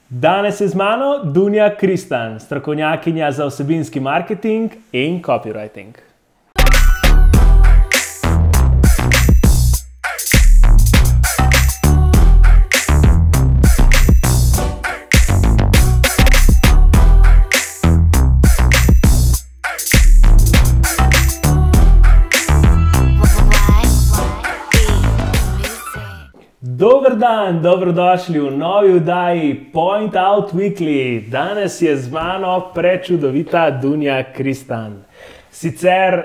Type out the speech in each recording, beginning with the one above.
Danes je z mano Dunja Kristan, strokovnjakinja za vsebinski marketing in copywriting. Dober dan, dobrodošli v novi oddaji Point Out Weekly. Danes je z mano prečudovita Dunja Kristan. Sicer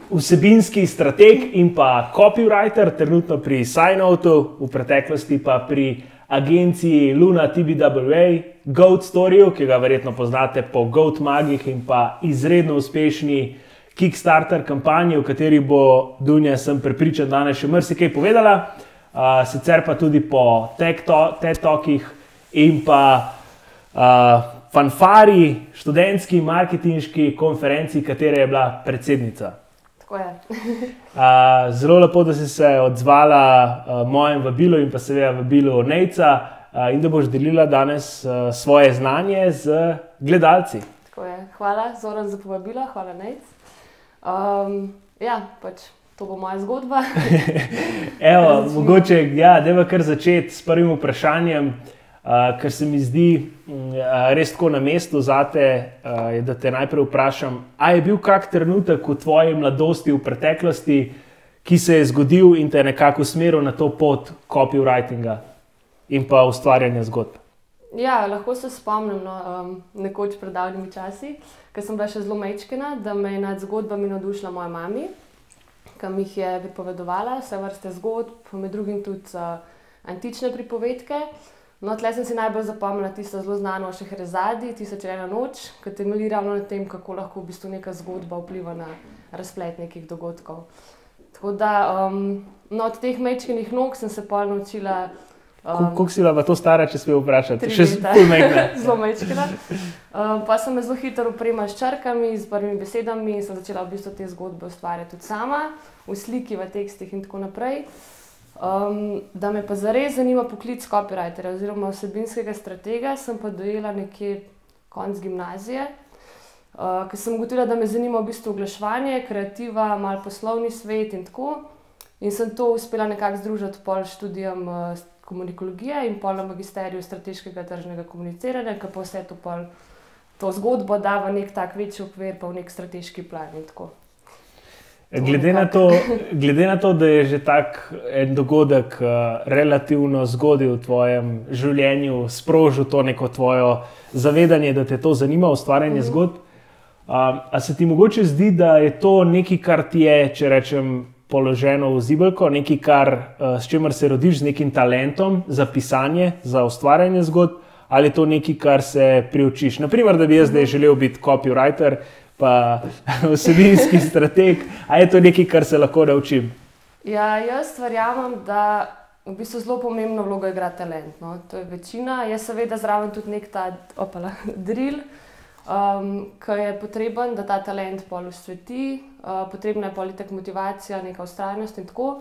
vsebinski strateg in pa copywriter, trenutno pri Signotu, v preteklosti pa pri agenciji Luna TBWA, Goat Storyju, ki ga verjetno poznate po Goat Magih in pa izredno uspešni Kickstarter kampanji, v kateri bo Dunja, sem prepričan, danes še marsikaj povedala. Sicer pa tudi po TED Talkih in pa Fanfari, študentski marketinški konferenci, katere je bila predsednica. Tako je. Zelo lepo, da si se odzvala mojem vabilu in pa seveda vabilu Nejca in da boš delila danes svoje znanje z gledalci. Tako je. Hvala Zoran za povabilo, hvala Nejc. To bo moja zgodba. Evo, mogoče, dajva kar začeti s prvim vprašanjem, ker se mi zdi res tako na mestu zate, da te najprej vprašam, a je bil kak trenutek v tvoji mladosti, v preteklosti, ki se je zgodil in te nekako usmeril na to pot copywritinga in pa ustvarjanja zgodb? Ja, lahko se spomnim, nekoč pred davnimi časi, ker sem bila še zelo majčkena, da me je nad zgodbami navdušila moja mami, ki mi jih je pripovedovala, vse vrste zgodb, med drugim tudi antične pripovedke. No, tle sem si najbolj zapomnila tisto zelo znano Šeherezadi, Tisoč in ena noč, ki temelji ravno na tem, kako lahko v bistvu neka zgodba vpliva na razplet nekih dogodkov. Tako da, od teh majčkenih nog sem se pol naučila. Koliko si bila pa to stara, če smem vprašati? 3 Še ful majhna. Zelo majčkena. Pa sem me zelo hitro opremala s črkami, s prvimi besedami in sem začela v bistvu te zgodbe ustvarjati tudi sama, v sliki, v tekstih in tako naprej. Da me pa zares zanima poklic copywriterja oziroma vsebinskega stratega, sem pa dojela nekje konec gimnazije, ker sem ugotovila, da me zanima v bistvu oglaševanje, kreativa, malo poslovni svet in tako. In sem to uspela nekako združiti pol študijem komunikologije in pol na magisteriju strateškega tržnega komuniciranja, ki pa vse to zgodbo da v nek tak večji okvir, pa v nek strateški plan in tako. Glede na to, da je že tak en dogodek relativno zgodaj v tvojem življenju sprožil to neko tvojo zavedanje, da te to zanima, ustvarjanje zgodb, a se ti mogoče zdi, da je to nekaj, kar ti je, če rečem, položeno v zibelko, nekaj, s čimer se rodiš z nekim talentom za pisanje, za ustvarjanje zgodb, ali je to nekaj, kar se priučiš? Naprimer, da bi jaz zdaj želel biti copywriter, pa vsebinski strateg, a je to nekaj, kar se lahko naučim? Ja, jaz verjamem, da v bistvu zelo pomembno vlogo igra talent. No? To je večina. Je seveda zraven tudi nek ta drill, ki je potreben, da ta talent pol osveti, potrebna je politik motivacija, neka vztrajnost in tako.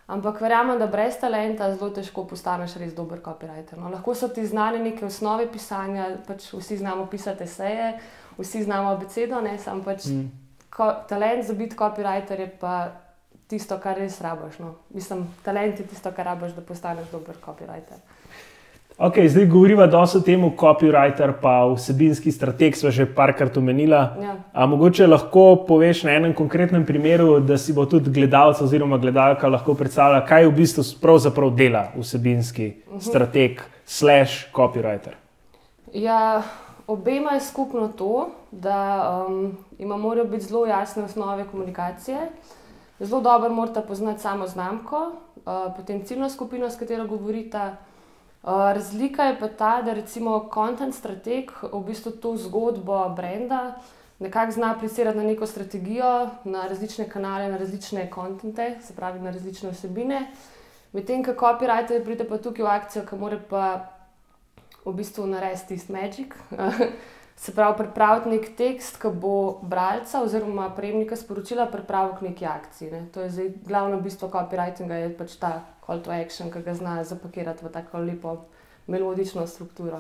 Ampak verjamem, da brez talenta zelo težko postaneš res dober copywriter. No? Lahko so ti znane neke osnove pisanja, pač vsi znamo pisati eseje, vsi znamo abecedo, samo pač talent za biti copywriter je pa tisto, kar res rabiš. No? Mislim, talent je tisto, kar rabiš, da postaneš dober copywriter. Ok, zdaj govoriva dosti o temu copywriter pa vsebinski strateg, sva že parkrat omenila. Ja. A mogoče lahko poveš na enem konkretnem primeru, da si bo tudi gledalec oziroma gledalka lahko predstavljala, kaj v bistvu pravzaprav dela vsebinski strateg / copywriter? Ja, obema je skupno to, da morajo biti zelo jasne osnove komunikacije. Zelo dobro morata poznati samo znamko, potem ciljno skupino, s katero govorita. Razlika je pa ta, da recimo content strateg v bistvu to zgodbo brenda nekako zna aplicirati na neko strategijo, na različne kanale, na različne contente, se pravi na različne vsebine. Medtem ko copywriter pride pa tukaj v akcijo, ki mora pa v bistvu narediti tisti magic. Se pravi, pripraviti nek tekst, ki bo bralca oziroma prejemnika sporočila pripravil k neki akciji. Ne. To je zdaj glavno bistvo copywritinga, je pač ta call to action, ki ga zna zapakirati v tako lepo melodično strukturo.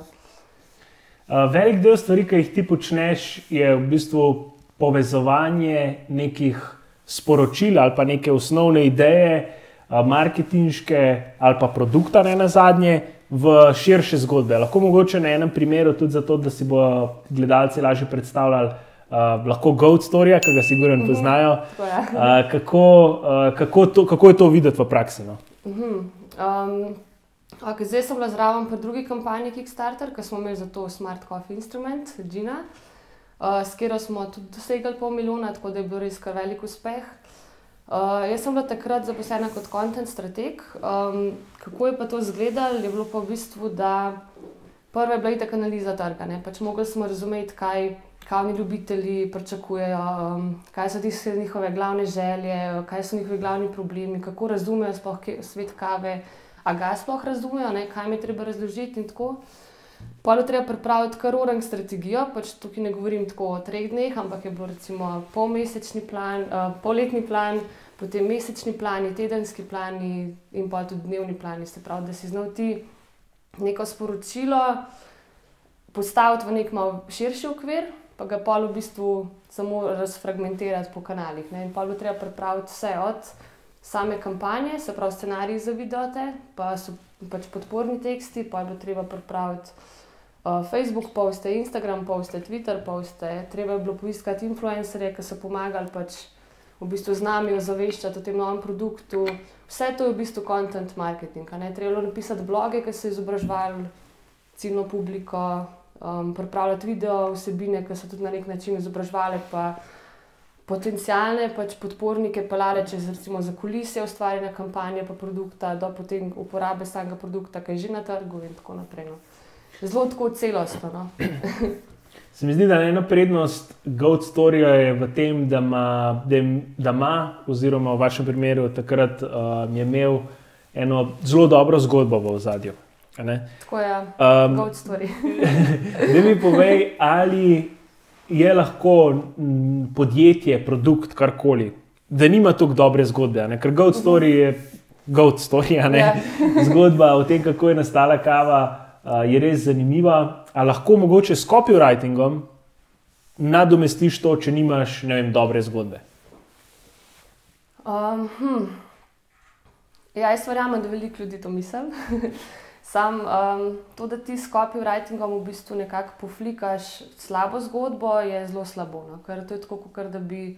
Velik del stvari, ki jih ti počneš, je v bistvu povezovanje nekih sporočil ali pa neke osnovne ideje, marketinške ali pa produkta ne nazadnje v širše zgodbe. Lahko mogoče na enem primeru tudi zato, da si bodo gledalci lažje predstavljali, lahko Goat Storyja, ki ga sigurno poznajo. Kako je to videti v praksi? No? Okay, zdaj sem bila zraven pri drugi kampanji Kickstarter, ki smo imeli za to Smart Coffee Instrument, Gina, s katero smo tudi dosegli 500 000, tako da je bil res kar velik uspeh. Jaz sem bila takrat zaposlena kot content strateg. Kako je pa to izgledalo, je bilo pa v bistvu, da prva je bila itak analiza trga. Pač mogli smo razumeti, kaj kavni ljubitelji pričakujejo, kaj so tiste njihove glavne želje, kaj so njihovi glavni problemi, kako razumejo sploh svet kave, a ga sploh razumejo, kaj mi je treba razložiti in tako. Potem je treba pripraviti kar orang strategijo, pač tukaj ne govorim tako o 3 dneh, ampak je bil recimo polmesečni plan, polletni plan, potem mesečni plani, tedenski plani in pa tudi dnevni plani. Se pravi, da si znal ti neko sporočilo postaviti v nek malo širši okvir, pa ga pol v bistvu samo razfragmentirati po kanalih. In pol je treba pripraviti vse od same kampanje, se pravi scenariji za videote, pa so pač podporni teksti, pa je bilo treba pripraviti Facebook poste, Instagram poste, Twitter poste, treba je bilo poiskati influencerje, ki so pomagali pač v bistvu z nami ozaveščati o tem novem produktu. Vse to je v bistvu content marketing. Treba je bilo napisati bloge, ki so izobraževali ciljno publiko, pripravljati video vsebine, ki so tudi na nek način izobraževali, pa potencialne pač podpornike pelale čez recimo za kulisje ustvarjanja kampanje pa produkta do potem uporabe samega produkta, ki je že na trgu in tako naprej. Zelo tako celostno. No? Se mi zdi, da ena prednost Goat Storyja je v tem, da ima, oziroma v vašem primeru takrat je imel eno zelo dobro zgodbo v ozadju. Tako je, Goat Story. Da mi povej, ali je lahko podjetje, produkt, karkoli, da nima toliko dobre zgodbe, ker Goat Story je Goat Story, zgodba o tem, kako je nastala kava, je res zanimiva. A lahko mogoče s copywritingom nadomestiš to, če nimaš, ne vem, dobre zgodbe? Ja, jaz verjamem, da veliko ljudi to misli. Sam to, da ti s copywritingom v bistvu nekako poflikaš slabo zgodbo, je zelo slabo. No? Ker to je tako, kot da bi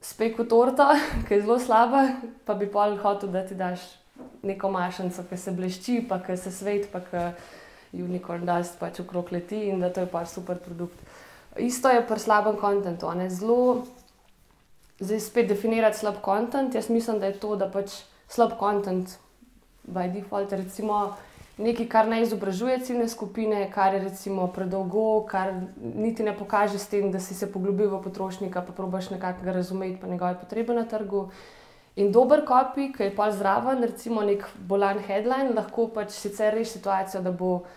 spekel torto, ki je zelo slaba, pa bi pol hotel, da ti daš neko mašnico, ki se blešči, pa ki se svet, pa ki unicorn dust pač okrog leti in da to je pa super produkt. Isto je pri slabem kontentu. Zdaj spet definirati slab kontent, jaz mislim, da je to, da pač slab kontent by default, recimo nekaj, kar ne izobražuje ciljne skupine, kar je recimo predolgo, kar niti ne pokaže s tem, da si se poglobil v potrošnika, pa probaš nekako ga razumeti, pa njegove potrebe na trgu. In dober copy, ki je pa zraven, recimo nek bolan headline, lahko pač sicer reši situacijo, da bo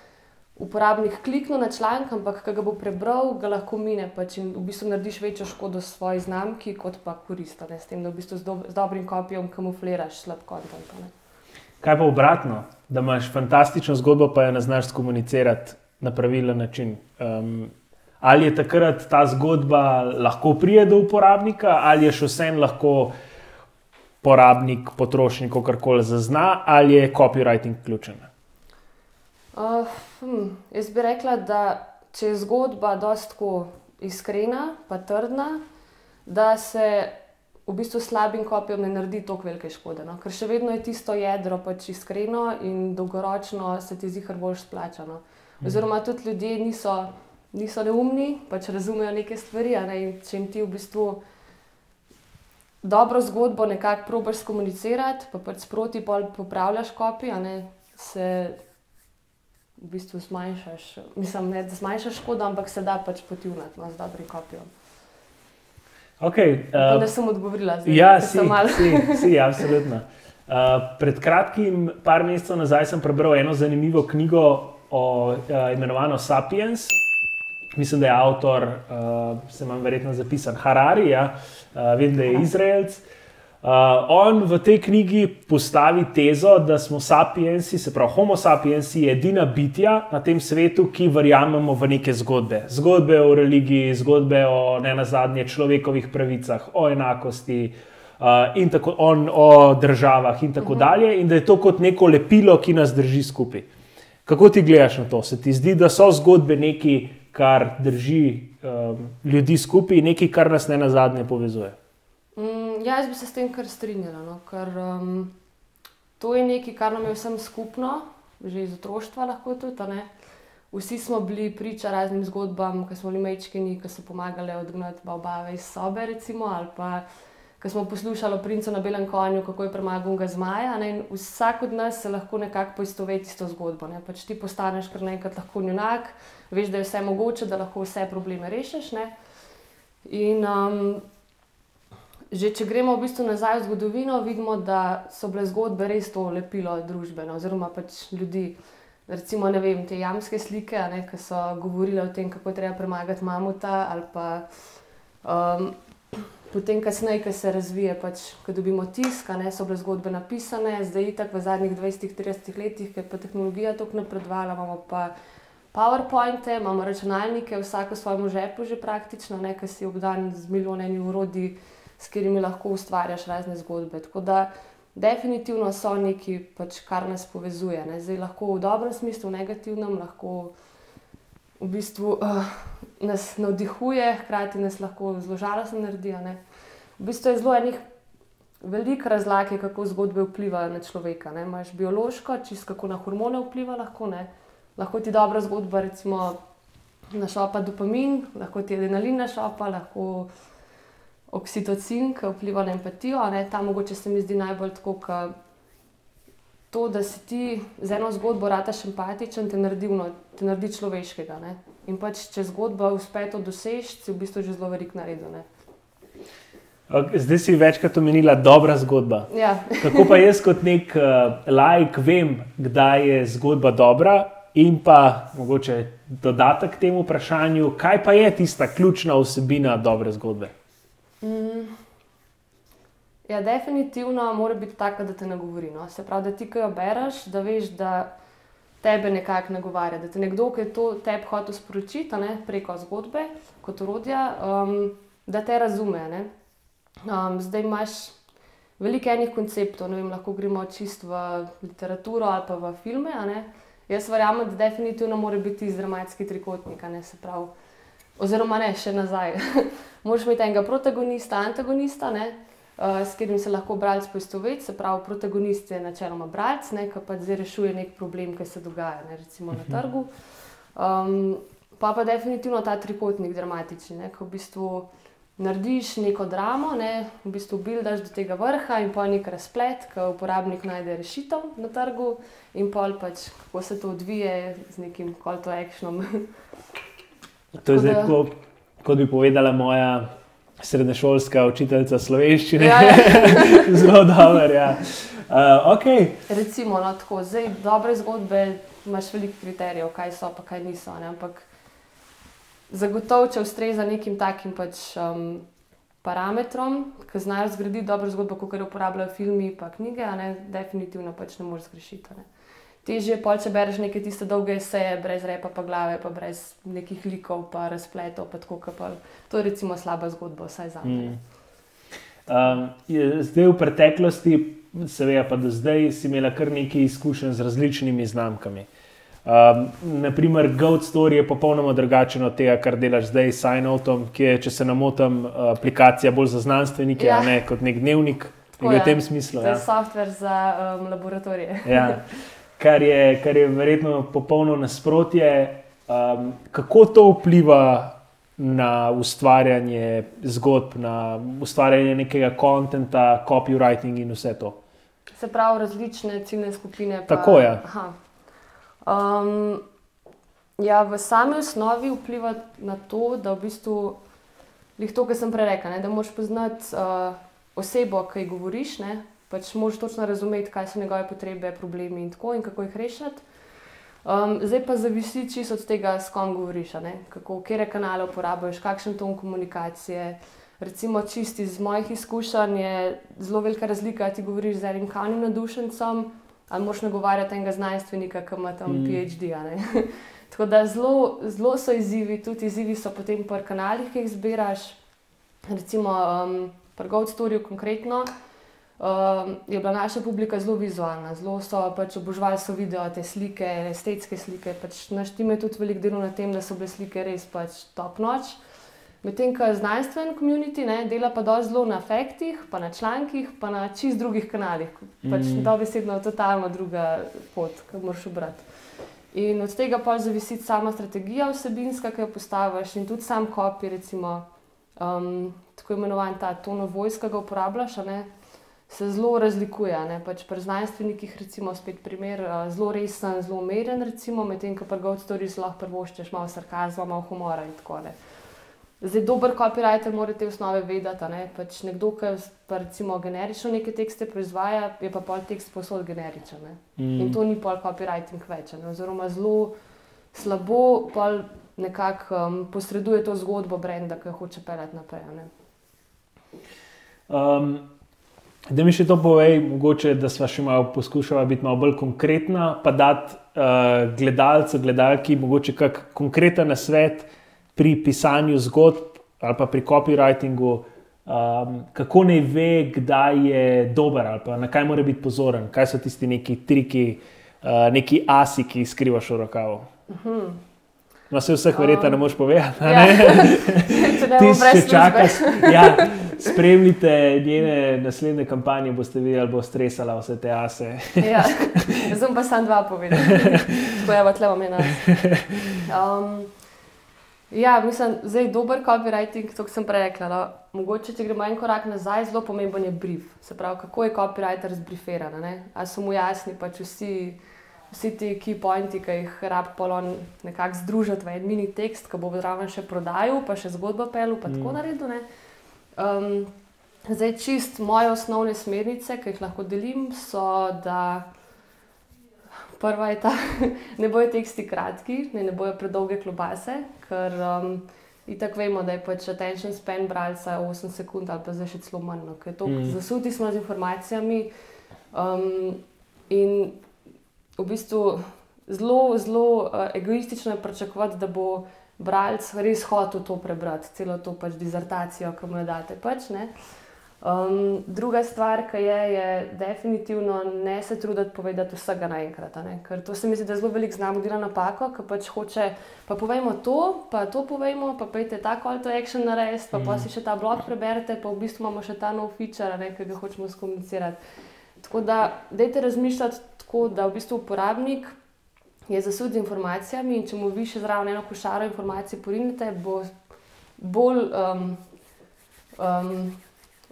uporabnik kliknil na članek, ampak ko ga bo prebral, ga lahko mine pač in v bistvu narediš večjo škodo svoji znamki, kot pa korist, s tem, da v bistvu z dobrim copyjem kamufliraš slab content. Kaj pa obratno, da imaš fantastično zgodbo, pa jo ne znaš skomunicirati na pravilen način? Ali je takrat ta zgodba lahko pride do uporabnika, ali je še vsem lahko porabnik, potrošnik, karkoli zazna, ali je copywriting ključen? Jaz bi rekla, da če je zgodba dosti iskrena, pa trdna, da se v bistvu slabim copyjem ne naredi toliko velike škode. No? Ker še vedno je tisto jedro pač iskreno in dolgoročno se ti zihar bolj splača. No? Oziroma tudi ljudje niso neumni, pač razumejo neke stvari, in če jim ti v bistvu dobro zgodbo nekako probaš skomunicirati, pa pač sproti popravljaš copy, se v bistvu zmanjšaš, mislim, ne da zmanjšaš škodo, ampak se da pač potivnati z dobrim copyjem. Okay, da sem odgovorila. Ja, si, absolutno. Pred kratkim, par mesecev nazaj, sem prebral eno zanimivo knjigo imenovano Sapiens. Mislim, da je avtor, se imam verjetno zapisan, Harari, vem, da je Izraelc. On v tej knjigi postavi tezo, da smo sapiensi, se pravi Homo sapiensi, edina bitja na tem svetu, ki verjamemo v neke zgodbe. Zgodbe o religiji, zgodbe o nenazadnje človekovih pravicah, o enakosti, in tako, o državah in tako dalje, in da je to kot neko lepilo, ki nas drži skupaj. Kako ti gledaš na to? Se ti zdi, da so zgodbe nekaj, kar drži ljudi skupaj, nekaj, kar nas nenazadnje povezuje? Jaz bi se s tem kar strinjala, no? Ker to je nekaj, kar nam je vsem skupno, že iz otroštva lahko tudi, ne? Vsi smo bili priča raznim zgodbam, ko smo bili majčkeni, ko so pomagali odgnati babave iz sobe, recimo, ali pa ko smo poslušali o princu na belem konju, kako je premagal onega zmaja, ne? In vsak od nas se lahko nekako poistoveti s to zgodbo, ne? Pač ti postaneš kar naenkrat lahko junak, veš, da je vse mogoče, da lahko vse probleme rešiš, ne? In že če gremo v bistvu nazaj v zgodovino, vidimo, da so bile zgodbe res to lepilo družbeno, oziroma pač ljudi. Recimo, ne vem, te jamske slike, ne, ki so govorile o tem, kako je treba premagati mamuta, ali pa potem kasneje, ko se razvije, pač, ko dobimo tisk, ne, so bile zgodbe napisane, zdaj itak v zadnjih 20-30 letih, ker je pa tehnologija toliko napredovala, imamo pa PowerPointe, imamo računalnike, vsako v svojem žepu že praktično, ne, ki si obdan z milijonami orodij, s katerimi lahko ustvarjaš razne zgodbe. Tako da definitivno so nekaj, pač, kar nas povezuje. Ne? Zdaj lahko v dobrem smislu, v negativnem, lahko v bistvu nas navdihuje, hkrati nas lahko zelo žalostno naredi. Ne? V bistvu je zelo enih veliko razlag, kako zgodbe vplivajo na človeka. Ne? Imaš biološko, čisto kako na hormone vpliva lahko. Ne? Lahko ti dobra zgodba, recimo, našopa dopamin, lahko ti adrenalin našopa, lahko oksitocin, ki vpliva na empatijo, ne? Ta mogoče se mi zdi najbolj tako, to, da si ti z eno zgodbo rataš empatičen, te naredi človeškega. Ne? In pač, če zgodba uspe to doseči, si v bistvu že zelo veliko naredil. Ne? Zdaj si večkrat omenila dobra zgodba. Ja. Kako pa jaz kot nek laik vem, kdaj je zgodba dobra, in pa mogoče dodatek k temu vprašanju, kaj pa je tista ključna vsebina dobre zgodbe? Ja, definitivno mora biti taka, da te nagovori. No? Se pravi, da ti, ko jo bereš, da veš, da tebe nekako nagovarja, da te nekdo, ki je to tebi hotel sporočiti, ne, preko zgodbe, kot orodja, da te razume. Ne? Zdaj imaš veliko enih konceptov, ne vem, lahko gremo čisto v literaturo ali pa v filme. Ne? Jaz verjamem, da definitivno mora biti dramatski trikotnik, ne, se pravi. Oziroma ne, še nazaj. Moraš imeti enega protagonista, antagonista, ne, s katerim se lahko bralec poistoveti, se pravi, protagonist je načeloma bralec, ki pa zdaj rešuje nek problem, ki se dogaja, ne, recimo na trgu. Pa definitivno ta trikotnik dramatični, ne, ko v bistvu narediš neko dramo, ne, v bistvu buildaš do tega vrha in pol nek razplet, ko uporabnik najde rešitev na trgu in pol pač, kako se to odvije z nekim call to actionom. To je zdaj tako, kot bi povedala moja srednješolska učiteljica slovenščine. Ja, ja. Zelo dobro, ja. Okay. Recimo, no, tako, zdaj dobre zgodbe imaš veliko kriterijev, kaj so pa kaj niso, ne? Ampak zagotovo, če ustreza nekim takim pač parametrom, ki znajo zgraditi dobro zgodbo, kot jo uporabljajo filmi pa knjige, ne? Definitivno pač ne moreš zgrešiti. Ne? Težje je pol, če bereš neke tiste dolge eseje, brez repa pa glave, pa brez nekih likov pa razpletov, pa tako, pa to je recimo slaba zgodba, vsaj za me. Zdaj v preteklosti, seveda pa do zdaj, si imela kar nekaj izkušenj z različnimi znamkami. Naprimer, Goat Story je popolnoma drugačen od tega, kar delaš zdaj s Signotom, ki je, če se ne motim, aplikacija bolj za znanstvenike, ja. Ne kot nek dnevnik. V tem smislu. To je software za laboratorije. Ja. Kar je verjetno popolno nasprotje. Kako to vpliva na ustvarjanje zgodb, na ustvarjanje nekega kontenta, copywriting in vse to? Se pravi, različne ciljne skupine. Tako je. Ja, v sami osnovi vpliva na to, da v bistvu, to, kar sem prej rekla, da moraš poznati osebo, ki ji govoriš, ne? Pač moraš točno razumeti, kaj so njegove potrebe, problemi in tako in kako jih rešiti. Zdaj pa zavisi čisto od tega, s kom govoriš, katere kanale uporabljaš, kakšen ton komunikacije, recimo čisto iz mojih izkušenj je zelo velika razlika, ti govoriš z enim kavnim navdušencem, ali moraš nagovarjati enega znanstvenika, ki ima tam PhD, a ne. Tako da zelo so izzivi, tudi izzivi so potem pri kanalih, ki jih zbiraš. Recimo pri Goat Storyju konkretno je bila naša publika zelo vizualna, zelo so pač obožvali so video, te slike, estetske slike, pač naš tim je tudi veliko delal na tem, da so bile slike res pač top notch. Medtem ko znanstven community dela pa dosti zelo na faktih, pa na člankih, pa na čist drugih kanalih. Pač dobesedno totalno druga pot, ki moraš obrati. In od tega pa zavisi sama strategija vsebinska, ki jo postaviš, in tudi sam copy, recimo tako imenovan ta tone of voice, ki ga uporabljaš, se zelo razlikuje. Pač pri znanstvenikih, recimo spet primer, zelo resen, zelo umeren, recimo, medtem ko pri Goat Storyju lahko prvoščeš malo sarkazma, malo humora in tako naprej. Zdaj, dober copywriter mora te osnove vedeti, pač nekdo, ki pa recimo generično neke tekste proizvaja, je pa pol tekst povsod generičen. In to ni pol copywriting več, oziroma zelo slabo pol nekako posreduje to zgodbo brenda, ki jo hoče peljati naprej. Da mi še to povej, mogoče, da sva še malo poskušala biti malo bolj konkretna, pa dati gledalcu, gledalki mogoče kak konkreten nasvet pri pisanju zgodb ali pa pri copywritingu, kako naj ve, kdaj je dober ali pa na kaj mora biti pozoren, kaj so tisti neki triki, neki asi, ki jih skrivaš v rokavu. No, se vseh verjetno ne moreš povedati, Če ne bo brez službe. Spremljite njene naslednje kampanje, boste videli, ali bo stresala vse te ase. Zdaj pa sam dva povedati. Tako je, tle vam je nas. Mislim, zdaj dober copywriting, to, kar sem prej rekla, mogoče, če gremo en korak nazaj, zelo pomemben je brief. Se pravi, kako je copywriter zbrieferan, ali so mu jasni pač vsi ti key pointi, ki jih rab polon nekako združiti v en mini tekst, ki bo zraven še prodajal, pa še zgodbo pelil, pa tako naredil. Zdaj, čist moje osnovne smernice, ki jih lahko delim, so, da prva je ta, ne bojo teksti kratki, ne bojo predolge klobase, ker itak vemo, da je pač attention span bralca 8 sekund ali pa zdaj še celo manj, ker je to zasuti smo z informacijami in v bistvu zelo egoistično je pričakovati, da bo bralec res hotel to prebrati, celo to pač dizertacijo, ki mu jo date pač, druga stvar, ki je definitivno ne se truditi povedati vsega naenkrat, ker to se mi zdi, da zelo veliko znamo dela napako, ker pač hoče, pa povejmo to povejmo, pa pejte ta call to action narediti, pa si še ta blog preberete, pa v bistvu imamo še ta nov feature, ki ga hočemo skomunicirati. Tako da, dajte razmišljati tako, da v bistvu uporabnik je zasut z informacijami in če mu vi še zraven eno košaro informacij porinete, bo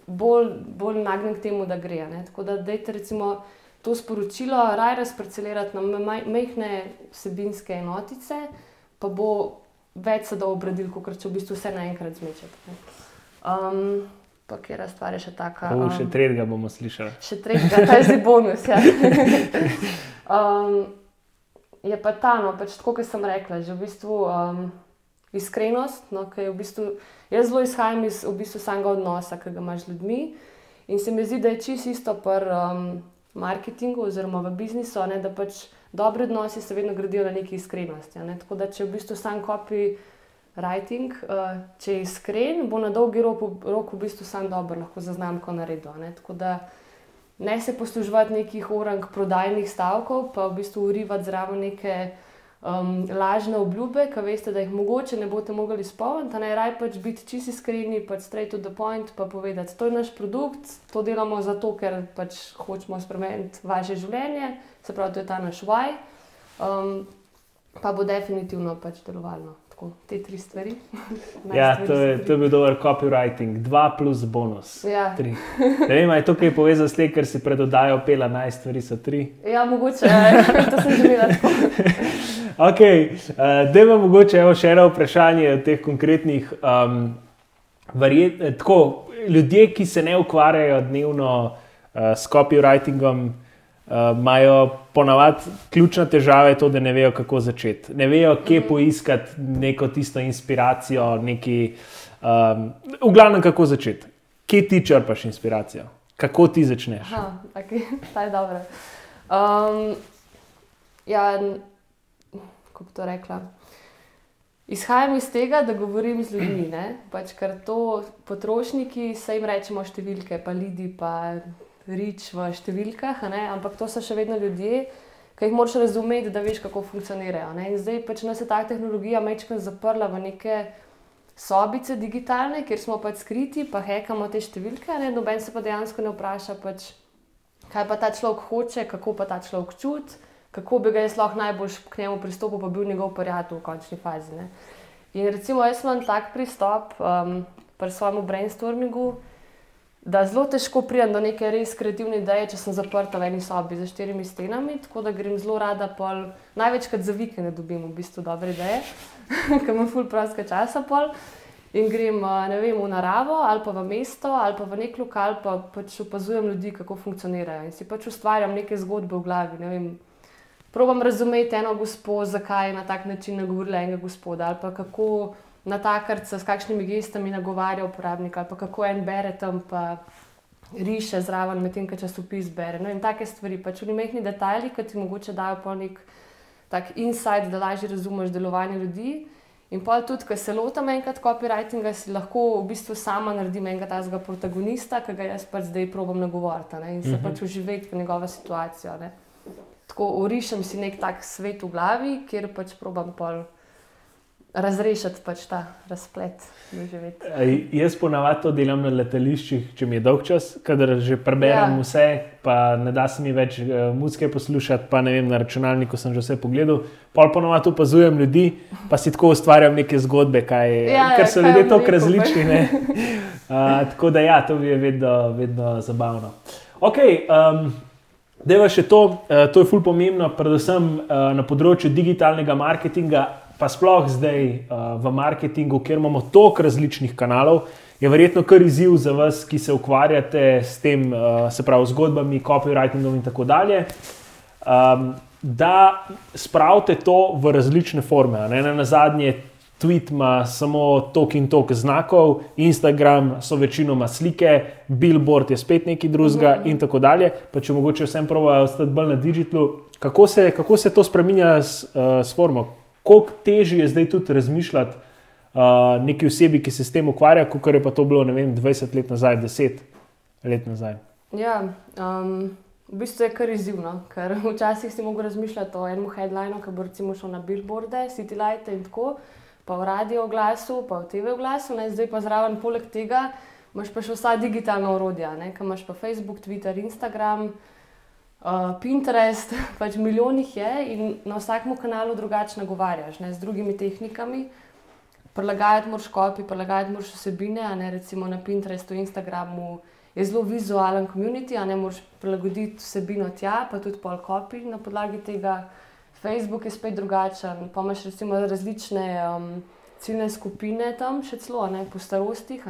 bolj nagnjen k temu, da gre. Tako da dajte recimo to sporočilo raje razparcelirati na majhne vsebinske enotice, pa bo več se da obradil, kot če v bistvu vse naenkrat zmečete. Pa kjera stvar je še taka... Še tretjega bomo slišali. Še tretjega, ta je zdaj bonus, Je pa ta, pač tako, kot sem rekla, že v bistvu iskrenost, ki je v bistvu... Jaz zelo izhajam iz v bistvu samega odnosa, ki ga imaš z ljudmi in se mi zdi, da je čisto isto pri marketingu oziroma v biznisu, da pač dobri odnosi se vedno gradijo na neki iskrenosti. Tako da, če v bistvu sam copywriting, če je iskren, bo na dolgi rok v bistvu sam dobro lahko za znamko naredil. Tako da ne se posluževati nekih orang prodajnih stavkov, pa v bistvu urivati zraven neke lažne obljube, ki veste, da jih mogoče ne boste mogli izpolniti, raj pač biti čisto iskreni, pač straight to the point, pa povedati, to je naš produkt, to delamo zato, ker pač hočemo spremeniti vaše življenje, se pravi, to je ta naš why, pa bo definitivno pač delovalno. Tako, te 3 stvari. To je bil dober copywriting, 2 plus bonus. 3. Ne vem, je to kaj povezano s tem, ker si pred oddajo pela, naj stvari so 3? Ja, mogoče, to sem želela tako. Dajmo mogoče še eno vprašanje od teh konkretnih ljudje, ki se ne ukvarjajo dnevno s copywritingom, imajo ponavadi ključna težava je to, da ne vejo, kako začeti. Ne vejo, kje poiskati neko tisto inspiracijo, v glavnem, kako začeti. Kje ti črpaš inspiracijo? Kako ti začneš? Okay. Ta je dobra. Kako bi to rekla? Izhajam iz tega, da govorim z ljudmi, ker to potrošniki, se jim rečemo številke, pa lidi, pa rič v številkah, ampak to so še vedno ljudje, ki jih moraš razumeti, da veš, kako funkcionirajo. In zdaj nas je ta tehnologija majčkeno zaprla v neke sobice digitalne, kjer smo skriti, pa hekamo te številke, noben se pa dejansko ne vpraša, kaj pa ta človek hoče, kako pa ta človek čuti, kako bi ga jaz lahko najbolj k njemu pristopil, pa bil njegov prijatelj v končni fazi. In recimo jaz imam tak pristop pri svojemu brainstormingu, da zelo težko pridem do neke res kreativne ideje, če sem zaprta v eni sobi za 4 stenami, tako da grem zelo rada največkrat za vikende dobim v bistvu dobre ideje, ker imam ful prostega časa in grem, v naravo ali pa v mesto ali pa v nek lokal, pa opazujem ljudi, kako funkcionirajo in si ustvarjam neke zgodbe v glavi, probam razumeti eno gospo, zakaj je na tak način nagovorila enega gospoda ali pa kako natakarca s kakšnimi gestami nagovarja uporabnika ali pa kako en bere tam pa riše zraven medtem, ko časopis bere. In take stvari, v mehkih detajlih, ki ti mogoče dajo nek tak insight, da lažje razumeš delovanje ljudi. In tudi, ko se lotam enkrat copywritinga, si lahko v bistvu sama naredim enega tazga protagonista, ki ga jaz zdaj probam nagovoriti in se uživeti v njegovo situacijo. Tako orišem si nek tak svet v glavi, kjer probam razrešiti ta razplet doživeti. Jaz ponavadi to delam na letališčih, če mi je dolg čas, kadar že preberem vse, pa ne da se mi več muzike poslušati, pa na računalniku sem že vse pogledal. Ponavadi opazujem ljudi, pa si tako ustvarjam neke zgodbe, ker so ljudje toliko različni. Tako da to mi je vedno zabavno. Deva še to je ful pomembno, predvsem na področju digitalnega marketinga, pa sploh zdaj v marketingu, kjer imamo toliko različnih kanalov, je verjetno kar izziv za vas, ki se ukvarjate s tem, se pravi zgodbami, copywritingom in tako dalje, da spravite to v različne forme. Nazadnje tweet ima samo toliko in toliko znakov, Instagram so večinoma slike, billboard je spet nekaj drugega in tako dalje. Pa če mogoče vsem probajo ostati bolj na digitalu, kako se to spreminja s formo? Koliko težje je zdaj tudi razmišljati neki osebi, ki se s tem ukvarja, kot je pa to bilo, 20 let nazaj, 10 let nazaj? V bistvu je kar izzivno, ker včasih si mogel razmišljati o enem headlineu, ki bo recimo šel na billboarde, citylighte in tako, pa v radio oglasu, pa v TV oglasu, zdaj pa zraven poleg tega imaš pa še vsa digitalna orodja, ki imaš pa Facebook, Twitter, Instagram, Pinterest, milijonih je in na vsakem kanalu drugače nagovarjaš, z drugimi tehnikami. Prilagajati moraš copy, prilagajati moraš vsebine, recimo na Pinterestu, Instagramu je zelo vizualen community, moraš prilagoditi vsebino tja, pa tudi pol copy na podlagi tega. Facebook je spet drugačen, pa imaš recimo različne ciljne skupine tam, še celo po starostih.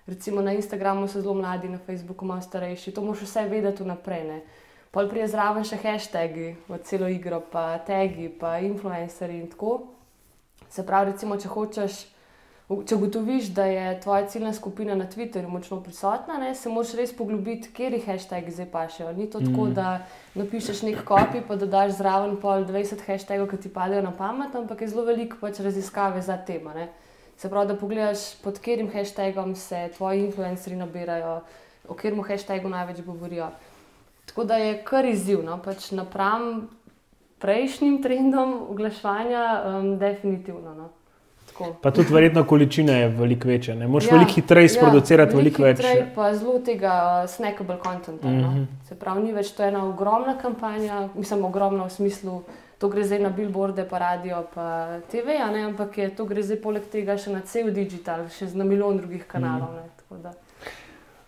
Recimo na Instagramu so zelo mladi, na Facebooku malo starejši, to moraš vse vedeti vnaprej. Pol prije zraven še hashtagi v celo igro, pa tagi, pa influencerji in tako. Se pravi, recimo, če ugotoviš, da je tvoja ciljna skupina na Twitterju močno prisotna, se moraš res poglobiti, kateri hashtagi zdaj pašejo. Ni to tako, da napišeš nek copy, pa dodaš zraven pol 20 hashtagov, ki ti padejo na pamet, ampak je zelo veliko raziskave za tema. Se pravi, da pogledaš, pod katerim hashtagom se tvoji influencerji nabirajo, o katerem hashtagu največ govorijo. Tako da je kar izzivno, napram prejšnjim trendom oglaševanja definitivno. Pa tudi verjetno količina je veliko večja, moraš veliko hitreje sproducirati veliko več. Hitreje pa zelo tega snackable contenta. Se pravi, ni več to ena ogromna kampanja, mislim ogromna v smislu, to gre zdaj na billboarde, pa radio, pa TV, ampak to gre zdaj poleg tega še na cel digital, še na milijon drugih kanalov.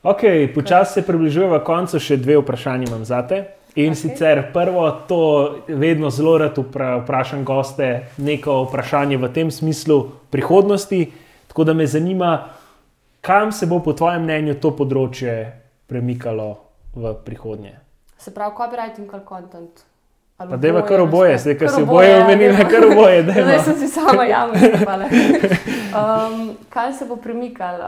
Počasi se približujeva koncu, še 2 vprašanja imam zate. In sicer prvo, to vedno zelo rad vprašam goste, neko vprašanje v tem smislu prihodnosti, tako da me zanima, kam se bo po tvojem mnenju to področje premikalo v prihodnje? Se pravi, copywriting ali content. Pa deva kar oboje, zdaj, ker si oboje omenila, kar oboje, deva. Zdaj sem si sama javno zapala. Kaj se bo premikal?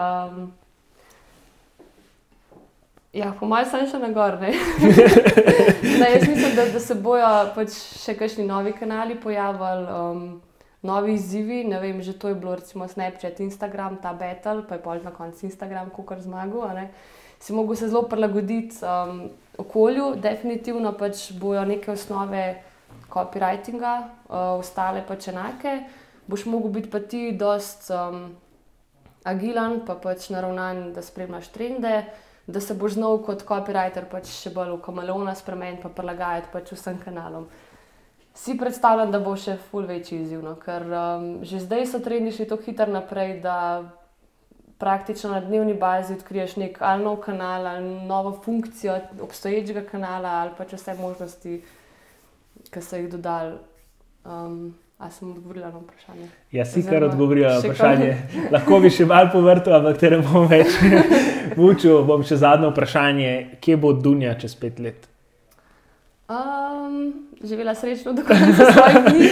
Ja, po mojem sem še na gor, ne. Jaz mislim, da se bojo pač še kakšni novi kanali pojavili, novi izzivi, ne vem, že to je bilo recimo Snapchat, Instagram, ta battle, pa je pol na koncu Instagram kakor zmagal, a ne. Si mogel se zelo prilagoditi okolju, definitivno pač bojo neke osnove copywritinga, ostale pač enake. Boš mogel biti pa ti dost agilen, pa pač naravnan, da spremljaš trende, da se boš znal kot copywriter pač še bolj v kameleona spremeniti pa prilagajati pač vsem kanalom. Si predstavljam, da bo še ful večji izziv, no, ker že zdaj so trendi šli tako hitro naprej, da praktično na dnevni bazi odkriješ nek ali nov kanal, ali novo funkcijo obstoječega kanala, ali pač vse možnosti, ki so jih dodali. A sem odgovorila na vprašanje? Ja, si kar odgovorila na vprašanje. Lahko bi še malo povrtel, ampak te ne bom več mučil. Bom še zadnje vprašanje. Kje bo Dunja čez 5 let? Živela srečno do konca svojih dni.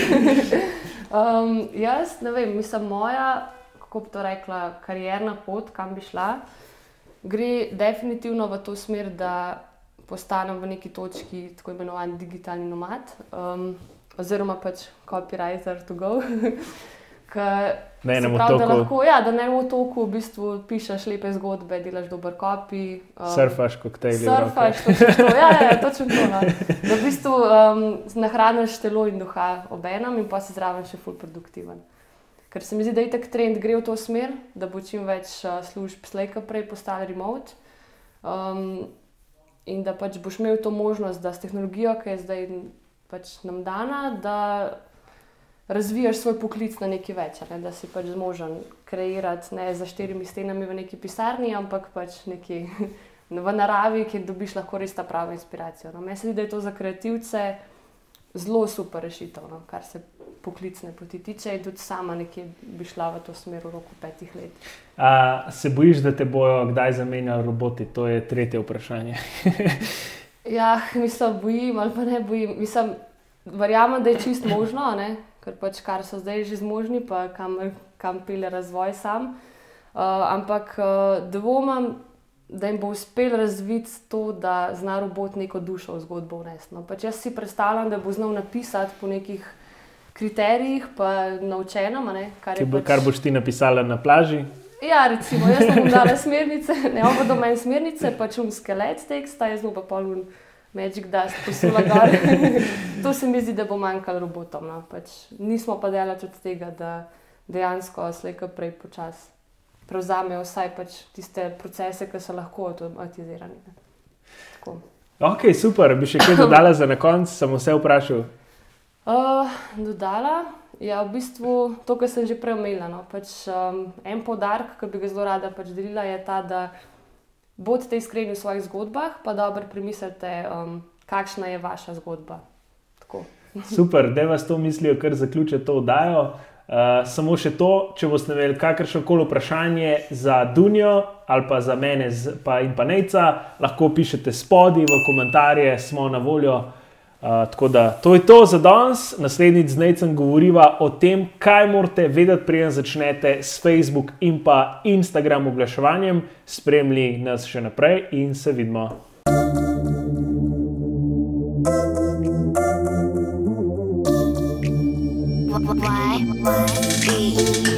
Jaz ne vem, mislim, moja, kako bi to rekla, karierna pot, kam bi šla, gre definitivno v to smer, da postanem v neki točki tako imenovan digitalni nomad, oziroma pač copywriter to go. Ne bomo da ne v toku v bistvu pišeš lepe zgodbe, delaš dober copy. Surfaš koktejli. Surfaš, točno to. Ja, točno to. No. Da v bistvu nahraniš telo in duha obenem in pa si zraven še ful produktiven. Ker se mi zdi, da itak trend gre v to smer, da bo čim več služb slej ko prej postali remote. In da pač boš imel to možnost, da s tehnologijo, ki je zdaj pač nam dana, da razvijaš svoj poklic na nekaj več, ne? Da si pač zmožen kreirati ne za 4 stenami v neki pisarni, ampak pač nekaj v naravi, kjer dobiš lahko res ta pravo inspiracijo. No? Meni se zdi, da je to za kreativce zelo super rešitev, no? Kar se poklicne poti tiče, in tudi sama nekje bi šla v to smer v roku 5 let. Se bojiš, da te bojo kdaj zamenjali roboti? To je tretje vprašanje. Ja, mislim, bojim ali pa ne bojim. Mislim, verjamem, da je čisto možno, ne? Ker pač kar so zdaj že zmožni, pa kam pelje razvoj sam. Ampak dvomim, da jim bo uspelo razviti to, da zna robot neko dušo v zgodbo vnesti. No, pač jaz si predstavljam, da bo znal napisati po nekih kriterijih, pa naučenem, ne? Kar boš ti napisala na plaži? Ja, recimo, jaz bom dala smernice, ne, on bo do meni smernice, pač skelet teksta, jaz bom pa pol Magic Dust posula gor. To se mi zdi, da bo manjkalo robotom. No. Pač nismo pa delali od tega, da dejansko slej ko prej počasi prevzamejo vsaj pač tiste procese, ki so lahko avtomatizirani. Tako. Ok, super. Bi še kaj dodala za na konec? Sem vse vprašal. Dodala? Ja, v bistvu to, kar sem že prej omenila. No. Pač, en poudarek, ki bi ga zelo rada pač delila, je ta, da bodite iskreni v svojih zgodbah, pa dobro premislite, kakšna je vaša zgodba. Tako. Super, da vas to mislijo, kar zaključite to oddajo. Samo še to, če boste imeli kakršnokoli vprašanje za Dunjo ali pa za mene in pa Nejca, lahko pišete spodaj v komentarje, smo na voljo. Tako da, to je to za danes. Naslednjič z Nejcem govoriva o tem, kaj morate vedeti, preden začnete s Facebook in pa Instagram oglaševanjem. Spremljaj nas še naprej in se vidimo. Why?